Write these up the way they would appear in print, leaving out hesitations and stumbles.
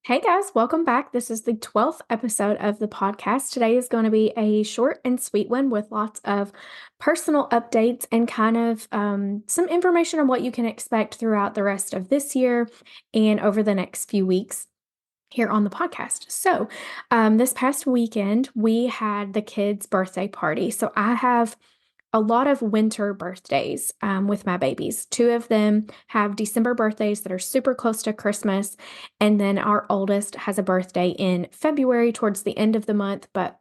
Hey guys, welcome back. This is the 12th episode of the podcast. Today is going to be a short and sweet one with lots of personal updates and kind of some information on what you can expect throughout the rest of this year and over the next few weeks here on the podcast. This past weekend, we had the kids' birthday party. So, I have a lot of winter birthdays with my babies. Two of them have December birthdays that are super close to Christmas. And then our oldest has a birthday in February towards the end of the month, but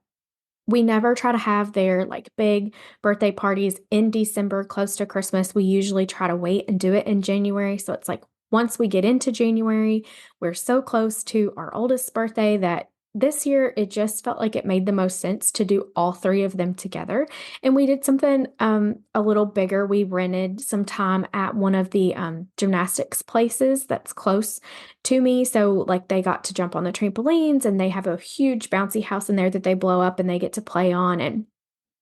we never try to have their like big birthday parties in December close to Christmas. We usually try to wait and do it in January. So it's like once we get into January, we're so close to our oldest birthday that this year it just felt like it made the most sense to do all three of them together. And we did something a little bigger. We rented some time at one of the gymnastics places that's close to me. So, like, they got to jump on the trampolines and they have a huge bouncy house in there that they blow up and they get to play on. And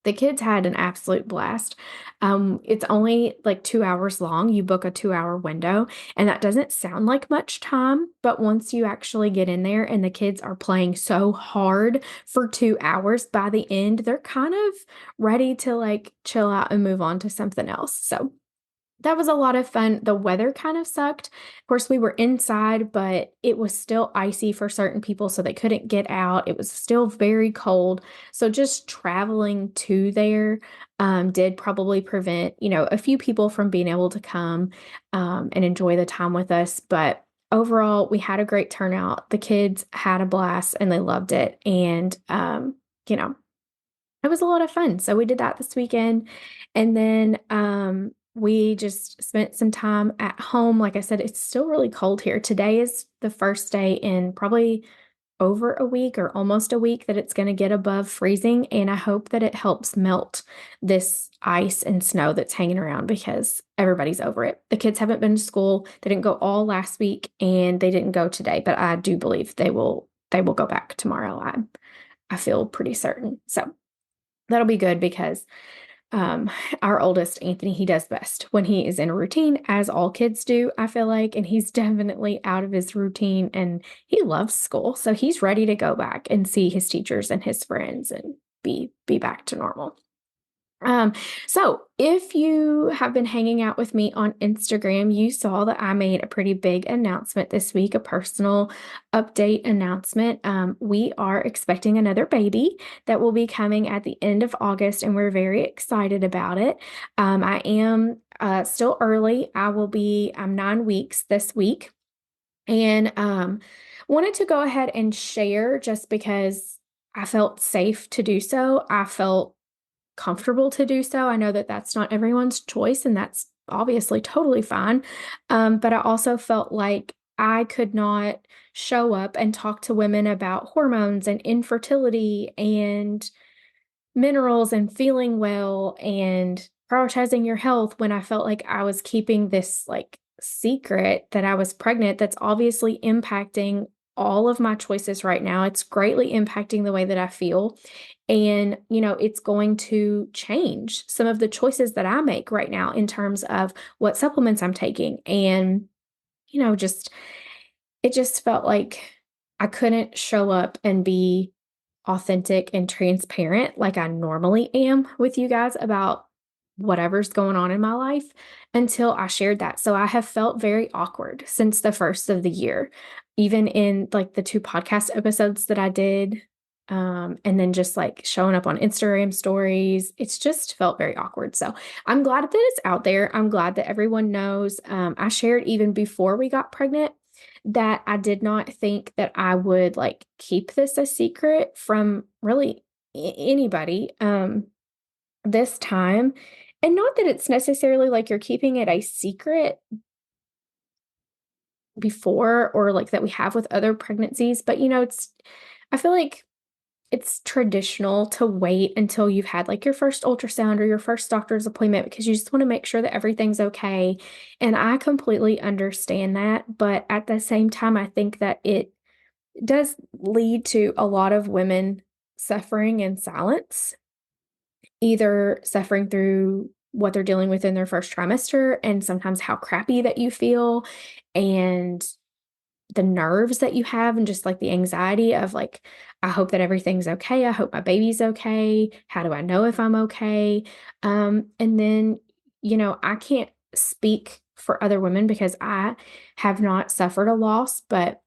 the kids had an absolute blast. It's only like 2 hours long. You book a 2 hour window, and that doesn't sound like much time. But once you actually get in there and the kids are playing so hard for 2 hours, by the end, they're kind of ready to like chill out and move on to something else. So, that was a lot of fun. The weather kind of sucked. Of course, we were inside, but it was still icy for certain people, so they couldn't get out. It was still very cold. So just traveling to there did probably prevent, a few people from being able to come and enjoy the time with us. But overall, we had a great turnout. The kids had a blast and they loved it. And, you know, it was a lot of fun. So we did that this weekend. And then we just spent some time at home. Like I said, it's still really cold here. Today is the first day in probably over a week or almost a week that it's going to get above freezing. And I hope that it helps melt this ice and snow that's hanging around because everybody's over it. The kids haven't been to school. They didn't go all last week and they didn't go today, but I do believe they will go back tomorrow. I feel pretty certain. So that'll be good because our oldest, Anthony, he does best when he is in a routine, as all kids do, I feel like, and he's definitely out of his routine and he loves school. So he's ready to go back and see his teachers and his friends and be back to normal. Um, so if you have been hanging out with me on Instagram, you saw that I made a pretty big announcement this week, a personal update announcement. We are expecting another baby that will be coming at the end of August, and we're very excited about it. I am still early. I'm 9 weeks this week, and wanted to go ahead and share just because I felt safe to do so. I felt comfortable to do so. I know that that's not everyone's choice, and that's obviously totally fine. But I also felt like I could not show up and talk to women about hormones and infertility and minerals and feeling well and prioritizing your health when I felt like I was keeping this like secret that I was pregnant that's obviously impacting all of my choices right now. It's greatly impacting the way that I feel. And, it's going to change some of the choices that I make right now in terms of what supplements I'm taking. And, just it just felt like I couldn't show up and be authentic and transparent like I normally am with you guys about whatever's going on in my life until I shared that. So I have felt very awkward since the first of the year, even in like the two podcast episodes that I did. And then just like showing up on Instagram stories, it's just felt very awkward. So I'm glad that it's out there. I'm glad that everyone knows. I shared even before we got pregnant that I did not think that I would like keep this a secret from really anybody this time. And not that it's necessarily like you're keeping it a secret before or like that we have with other pregnancies, but I feel like it's traditional to wait until you've had like your first ultrasound or your first doctor's appointment because you just want to make sure that everything's okay. And I completely understand that. But at the same time, I think that it does lead to a lot of women suffering in silence, either suffering through what they're dealing with in their first trimester and sometimes how crappy that you feel and the nerves that you have and just like the anxiety of like, I hope that everything's okay. I hope my baby's okay. How do I know if I'm okay? And then, I can't speak for other women because I have not suffered a loss, but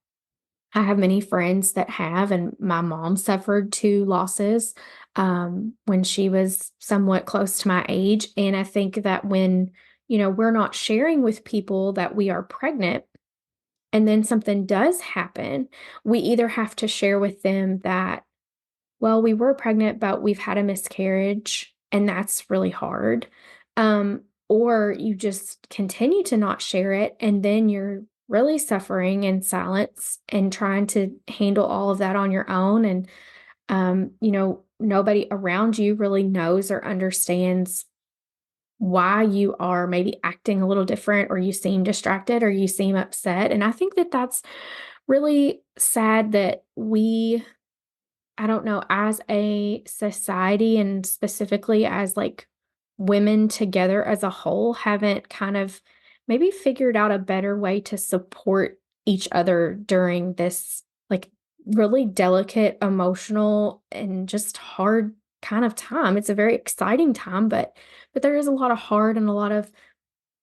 I have many friends that have, and my mom suffered two losses when she was somewhat close to my age. And I think that when, we're not sharing with people that we are pregnant, and then something does happen, we either have to share with them that, well, we were pregnant, but we've had a miscarriage, and that's really hard. Or you just continue to not share it, and then you're really suffering in silence and trying to handle all of that on your own. And, nobody around you really knows or understands why you are maybe acting a little different, or you seem distracted, or you seem upset. And I think that that's really sad that I don't know, as a society and specifically as like women together as a whole, haven't kind of maybe figured out a better way to support each other during this like really delicate, emotional, and just hard kind of time. It's a very exciting time, but there is a lot of hard and a lot of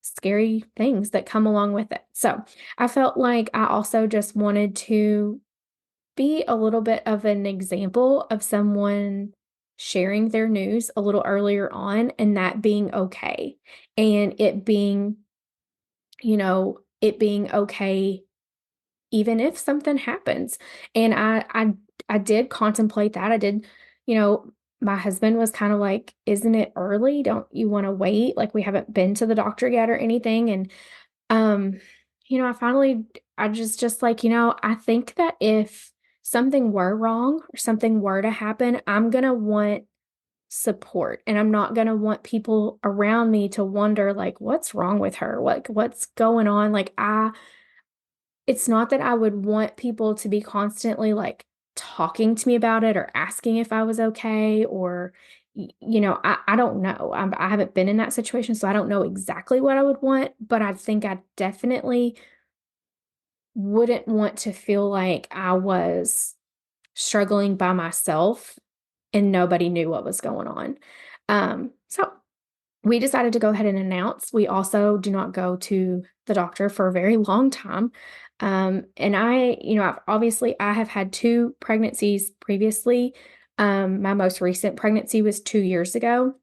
scary things that come along with it. So I felt like I also just wanted to be a little bit of an example of someone sharing their news a little earlier on, and that being okay. And it being okay even if something happens. And I did contemplate that. I did, you know, my husband was kind of like, "Isn't it early? Don't you want to wait? Like we haven't been to the doctor yet or anything." And um, I just like, I think that if something were wrong or something were to happen, I'm gonna want support, and I'm not gonna want people around me to wonder like, what's wrong with her? What's going on? It's not that I would want people to be constantly like talking to me about it or asking if I was okay, or I don't know. I haven't been in that situation, so I don't know exactly what I would want, but I think I definitely wouldn't want to feel like I was struggling by myself and nobody knew what was going on. So we decided to go ahead and announce. We also do not go to the doctor for a very long time. And I have had two pregnancies previously. My most recent pregnancy was 2 years ago.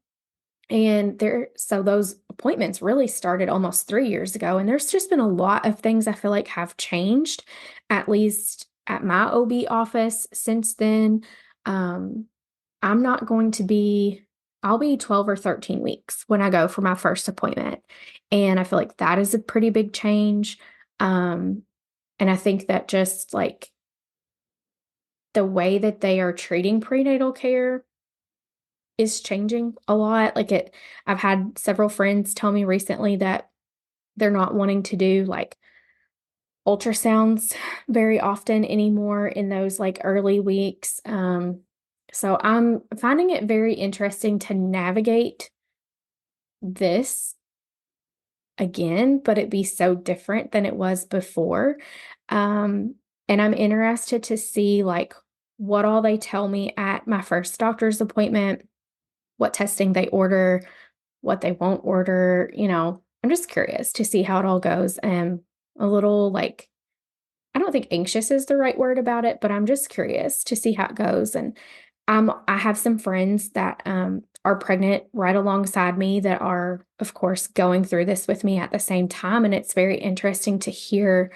So those appointments really started almost 3 years ago. And there's just been a lot of things I feel like have changed, at least at my OB office since then. Um, I'm not going to be, I'll be 12 or 13 weeks when I go for my first appointment. And I feel like that is a pretty big change. Um, and I think that just like the way that they are treating prenatal care is changing a lot. I've had several friends tell me recently that they're not wanting to do like ultrasounds very often anymore in those like early weeks. So I'm finding it very interesting to navigate this again, but it be so different than it was before. Um, and I'm interested to see like what all they tell me at my first doctor's appointment, what testing they order, what they won't order. I'm just curious to see how it all goes. And a little like, I don't think anxious is the right word about it, but I'm just curious to see how it goes. And I have some friends that are pregnant right alongside me that are, of course, going through this with me at the same time. And it's very interesting to hear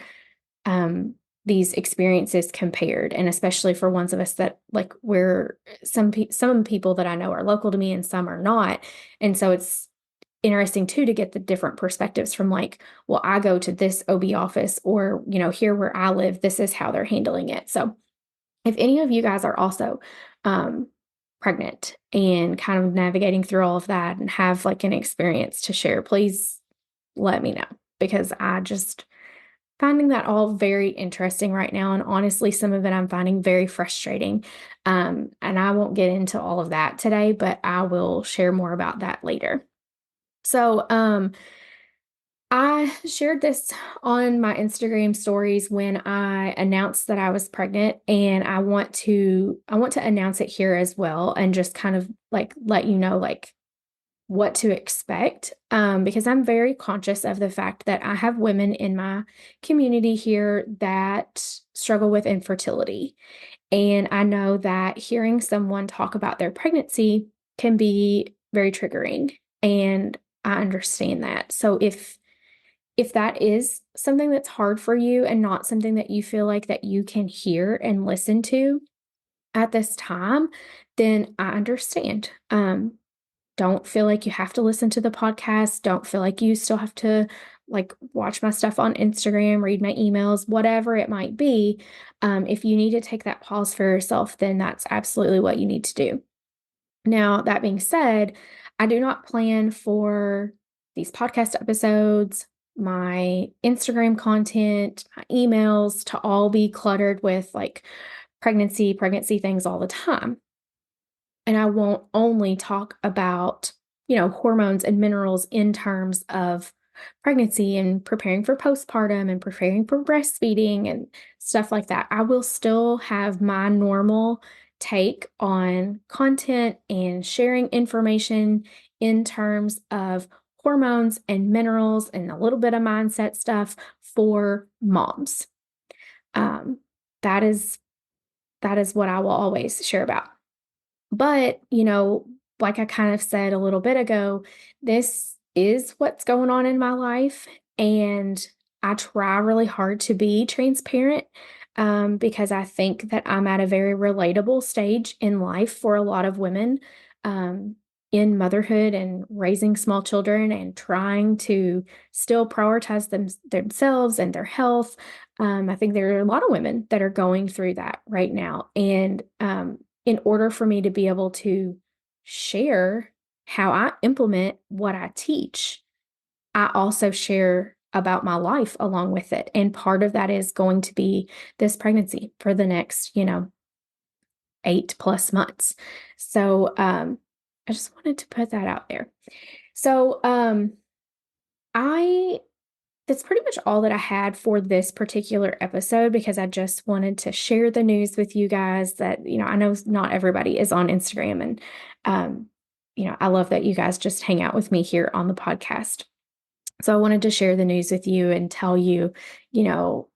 um, these experiences compared, and especially for ones of us that like some people that I know are local to me and some are not. And so it's interesting too to get the different perspectives from like, well, I go to this OB office, or here where I live, this is how they're handling it. So if any of you guys are also um, pregnant and kind of navigating through all of that and have like an experience to share, please let me know, because I just finding that all very interesting right now. And honestly, some of it I'm finding very frustrating. And I won't get into all of that today, but I will share more about that later. So, I shared this on my Instagram stories when I announced that I was pregnant, and I want to announce it here as well and just kind of like let you know like what to expect, because I'm very conscious of the fact that I have women in my community here that struggle with infertility. And I know that hearing someone talk about their pregnancy can be very triggering. And I understand that. So if that is something that's hard for you and not something that you feel like that you can hear and listen to at this time, then I understand. Don't feel like you have to listen to the podcast. Don't feel like you still have to like watch my stuff on Instagram, read my emails, whatever it might be. If you need to take that pause for yourself, then that's absolutely what you need to do. Now, that being said, I do not plan for these podcast episodes, my Instagram content, my emails to all be cluttered with like pregnancy things all the time. And I won't only talk about, hormones and minerals in terms of pregnancy and preparing for postpartum and preparing for breastfeeding and stuff like that. I will still have my normal take on content and sharing information in terms of hormones and minerals and a little bit of mindset stuff for moms. Um, that is that is what I will always share about. But, like I kind of said a little bit ago, this is what's going on in my life. And I try really hard to be transparent, because I think that I'm at a very relatable stage in life for a lot of women, um, in motherhood and raising small children and trying to still prioritize themselves and their health. I think there are a lot of women that are going through that right now. And in order for me to be able to share how I implement what I teach, I also share about my life along with it. And part of that is going to be this pregnancy for the next, 8+ months. So I just wanted to put that out there. So I that's pretty much all that I had for this particular episode because I just wanted to share the news with you guys that, I know not everybody is on Instagram and, I love that you guys just hang out with me here on the podcast. So I wanted to share the news with you and tell you, you know,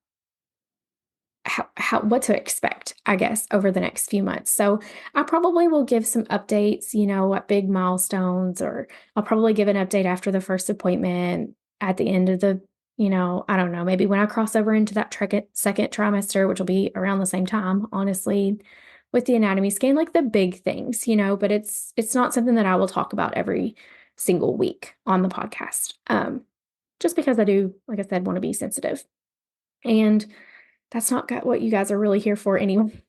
how what to expect, I guess, over the next few months. So I probably will give some updates, what big milestones, or I'll probably give an update after the first appointment at the end of the, I don't know, maybe when I cross over into that second trimester, which will be around the same time, honestly, with the anatomy scan, like the big things, but it's not something that I will talk about every single week on the podcast. Just because I do, like I said, want to be sensitive. And that's not what you guys are really here for anyway.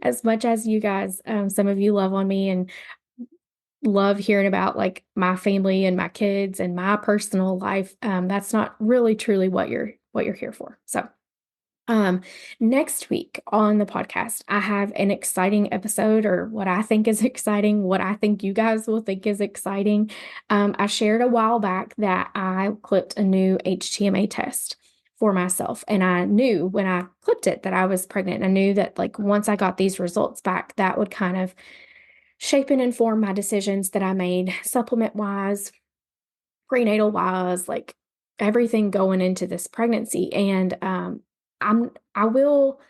As much as you guys, some of you love on me and love hearing about like my family and my kids and my personal life, that's not really truly what you're here for. So, next week on the podcast, I have an exciting episode, or what I think is exciting, what I think you guys will think is exciting. I shared a while back that I clipped a new HTMA test for myself. And I knew when I clipped it that I was pregnant. I knew that like once I got these results back, that would kind of shape and inform my decisions that I made supplement wise, prenatal wise, like everything going into this pregnancy. And I will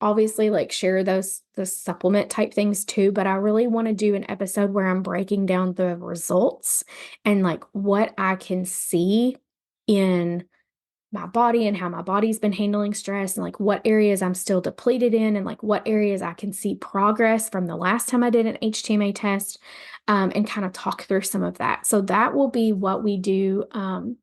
obviously like share the supplement type things too, but I really want to do an episode where I'm breaking down the results and like what I can see in my body and how my body's been handling stress and like what areas I'm still depleted in and like what areas I can see progress from the last time I did an HTMA test, and kind of talk through some of that. So that will be what we do on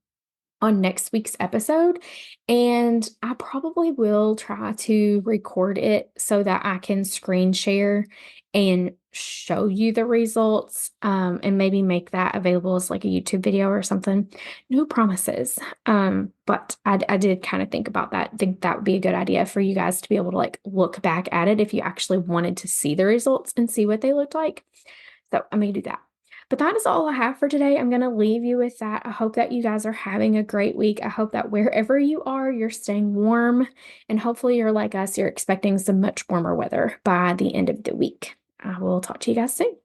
next week's episode. And I probably will try to record it so that I can screen share and show you the results, and maybe make that available as like a YouTube video or something. No promises. But I did kind of think about that. I think that would be a good idea for you guys to be able to like look back at it if you actually wanted to see the results and see what they looked like. So I may do that. But that is all I have for today. I'm going to leave you with that. I hope that you guys are having a great week. I hope that wherever you are, you're staying warm, and hopefully you're like us, you're expecting some much warmer weather by the end of the week. I will talk to you guys soon.